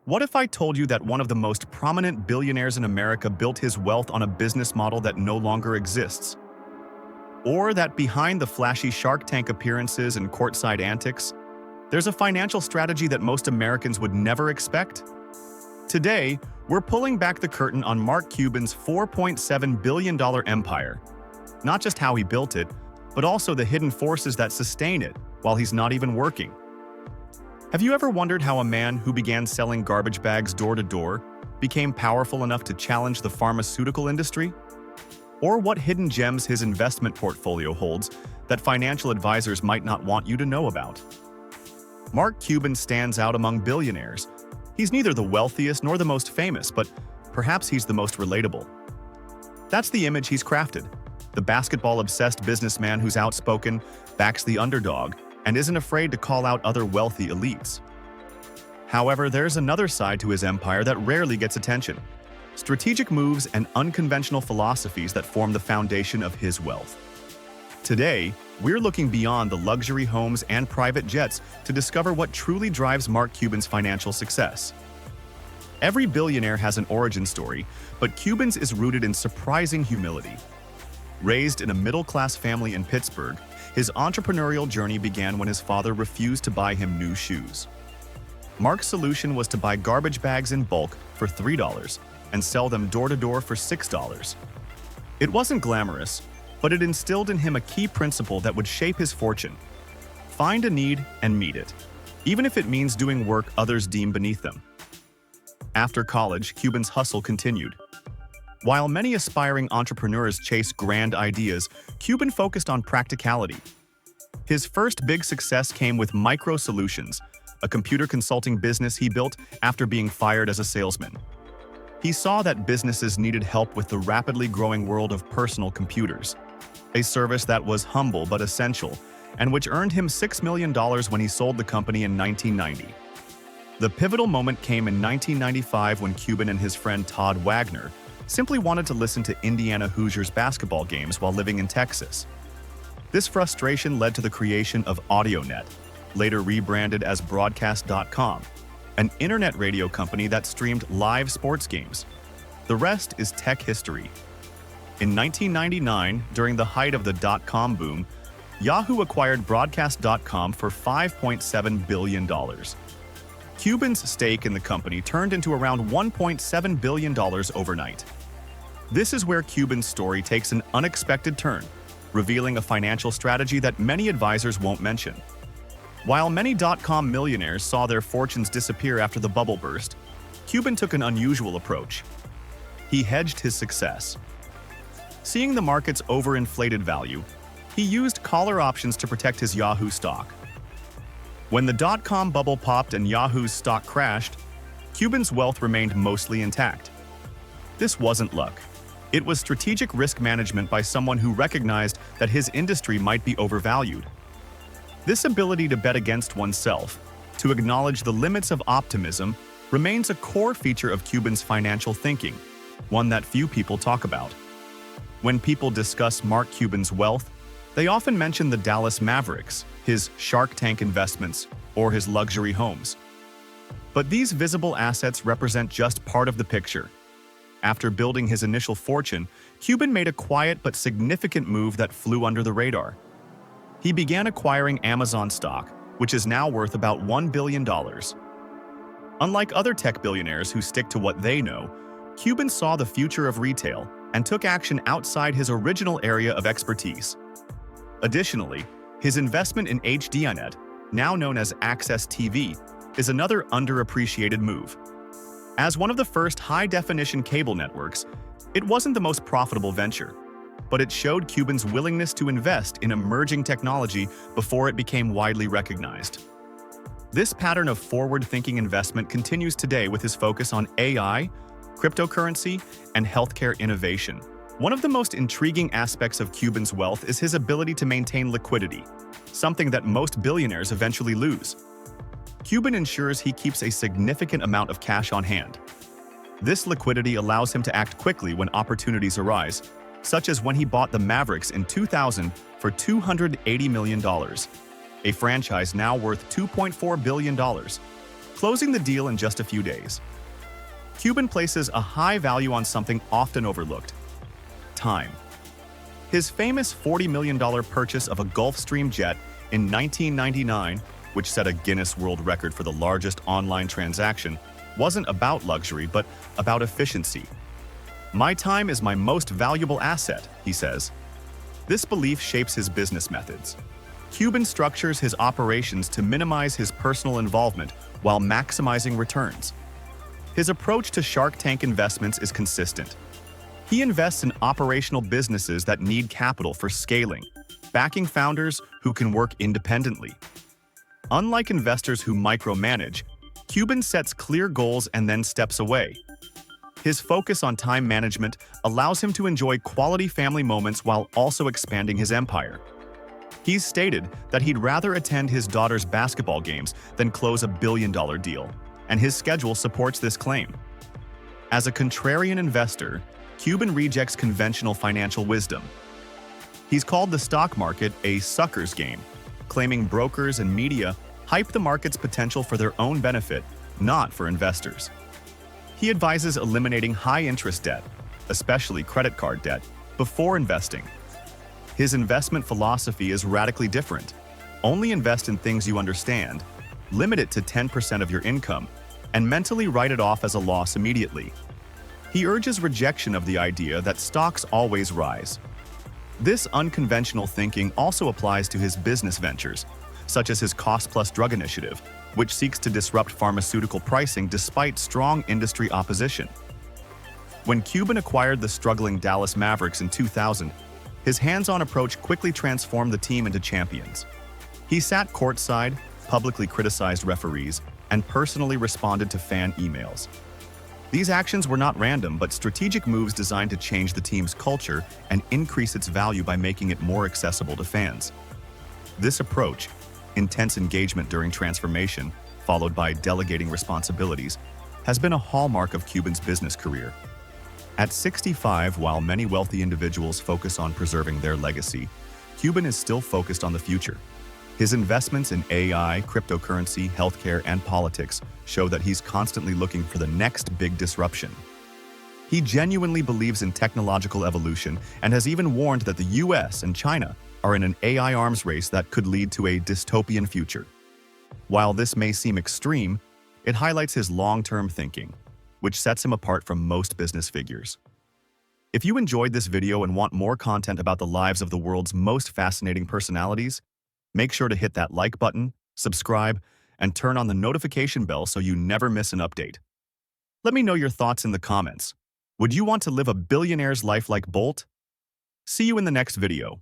What if I told you that one of the most prominent billionaires in America built his wealth on a business model that no longer exists? Or that behind the flashy Shark Tank appearances and courtside antics, there's a financial strategy that most Americans would never expect? Today, we're pulling back the curtain on Mark Cuban's $4.7 billion empire. Not just how he built it, but also the hidden forces that sustain it while he's not even working. Have you ever wondered how a man who began selling garbage bags door to door became powerful enough to challenge the pharmaceutical industry? Or what hidden gems his investment portfolio holds that financial advisors might not want you to know about? Mark Cuban stands out among billionaires. He's neither the wealthiest nor the most famous, but perhaps he's the most relatable. That's the image he's crafted: the basketball-obsessed businessman who's outspoken, backs the underdog, and isn't afraid to call out other wealthy elites. However, there's another side to his empire that rarely gets attention: strategic moves and unconventional philosophies that form the foundation of his wealth. Today, we're looking beyond the luxury homes and private jets to discover what truly drives Mark Cuban's financial success. Every billionaire has an origin story, but Cuban's is rooted in surprising humility. Raised in a middle-class family in Pittsburgh, his entrepreneurial journey began when his father refused to buy him new shoes. Mark's solution was to buy garbage bags in bulk for $3 and sell them door-to-door for $6. It wasn't glamorous, but it instilled in him a key principle that would shape his fortune: find a need and meet it, even if it means doing work others deem beneath them. After college, Cuban's hustle continued. While many aspiring entrepreneurs chase grand ideas, Cuban focused on practicality. His first big success came with Micro Solutions, a computer consulting business he built after being fired as a salesman. He saw that businesses needed help with the rapidly growing world of personal computers, a service that was humble but essential, and which earned him $6 million when he sold the company in 1990. The pivotal moment came in 1995 when Cuban and his friend Todd Wagner simply wanted to listen to Indiana Hoosiers basketball games while living in Texas. This frustration led to the creation of AudioNet, later rebranded as Broadcast.com, an internet radio company that streamed live sports games. The rest is tech history. In 1999, during the height of the dot-com boom, Yahoo acquired Broadcast.com for $5.7 billion. Cuban's stake in the company turned into around $1.7 billion overnight. This is where Cuban's story takes an unexpected turn, revealing a financial strategy that many advisors won't mention. While many dot-com millionaires saw their fortunes disappear after the bubble burst, Cuban took an unusual approach. He hedged his success. Seeing the market's overinflated value, he used collar options to protect his Yahoo stock. When the dot-com bubble popped and Yahoo's stock crashed, Cuban's wealth remained mostly intact. This wasn't luck. It was strategic risk management by someone who recognized that his industry might be overvalued. This ability to bet against oneself, to acknowledge the limits of optimism, remains a core feature of Cuban's financial thinking, one that few people talk about. When people discuss Mark Cuban's wealth, they often mention the Dallas Mavericks, his Shark Tank investments, or his luxury homes. But these visible assets represent just part of the picture. After building his initial fortune, Cuban made a quiet but significant move that flew under the radar. He began acquiring Amazon stock, which is now worth about $1 billion. Unlike other tech billionaires who stick to what they know, Cuban saw the future of retail and took action outside his original area of expertise. Additionally, his investment in HDNet, now known as Access TV, is another underappreciated move. As one of the first high-definition cable networks, it wasn't the most profitable venture, but it showed Cuban's willingness to invest in emerging technology before it became widely recognized. This pattern of forward-thinking investment continues today with his focus on AI, cryptocurrency, and healthcare innovation. One of the most intriguing aspects of Cuban's wealth is his ability to maintain liquidity, something that most billionaires eventually lose. Cuban ensures he keeps a significant amount of cash on hand. This liquidity allows him to act quickly when opportunities arise, such as when he bought the Mavericks in 2000 for $280 million, a franchise now worth $2.4 billion. closing the deal in just a few days. Cuban places a high value on something often overlooked: time. His famous $40 million purchase of a Gulfstream jet in 1999, which set a Guinness World Record for the largest online transaction, wasn't about luxury but about efficiency. "My time is my most valuable asset," he says. This belief shapes his business methods. Cuban structures his operations to minimize his personal involvement while maximizing returns. His approach to Shark Tank investments is consistent. He invests in operational businesses that need capital for scaling, backing founders who can work independently. Unlike investors who micromanage, Cuban sets clear goals and then steps away. His focus on time management allows him to enjoy quality family moments while also expanding his empire. He's stated that he'd rather attend his daughter's basketball games than close a billion-dollar deal, and his schedule supports this claim. As a contrarian investor, Cuban rejects conventional financial wisdom. He's called the stock market a sucker's game, claiming brokers and media hype the market's potential for their own benefit, not for investors. He advises eliminating high-interest debt, especially credit card debt, before investing. His investment philosophy is radically different. Only invest in things you understand, limit it to 10% of your income, and mentally write it off as a loss immediately. He urges rejection of the idea that stocks always rise. This unconventional thinking also applies to his business ventures, such as his cost-plus drug initiative, which seeks to disrupt pharmaceutical pricing despite strong industry opposition. When Cuban acquired the struggling Dallas Mavericks in 2000, his hands-on approach quickly transformed the team into champions. He sat courtside, publicly criticized referees, and personally responded to fan emails. These actions were not random, but strategic moves designed to change the team's culture and increase its value by making it more accessible to fans. This approach, intense engagement during transformation, followed by delegating responsibilities, has been a hallmark of Cuban's business career. At 65, while many wealthy individuals focus on preserving their legacy, Cuban is still focused on the future. His investments in AI, cryptocurrency, healthcare, and politics show that he's constantly looking for the next big disruption. He genuinely believes in technological evolution and has even warned that the US and China are in an AI arms race that could lead to a dystopian future. While this may seem extreme, it highlights his long-term thinking, which sets him apart from most business figures. If you enjoyed this video and want more content about the lives of the world's most fascinating personalities, make sure to hit that like button, subscribe, and turn on the notification bell so you never miss an update. Let me know your thoughts in the comments. Would you want to live a billionaire's life like Bolt? See you in the next video.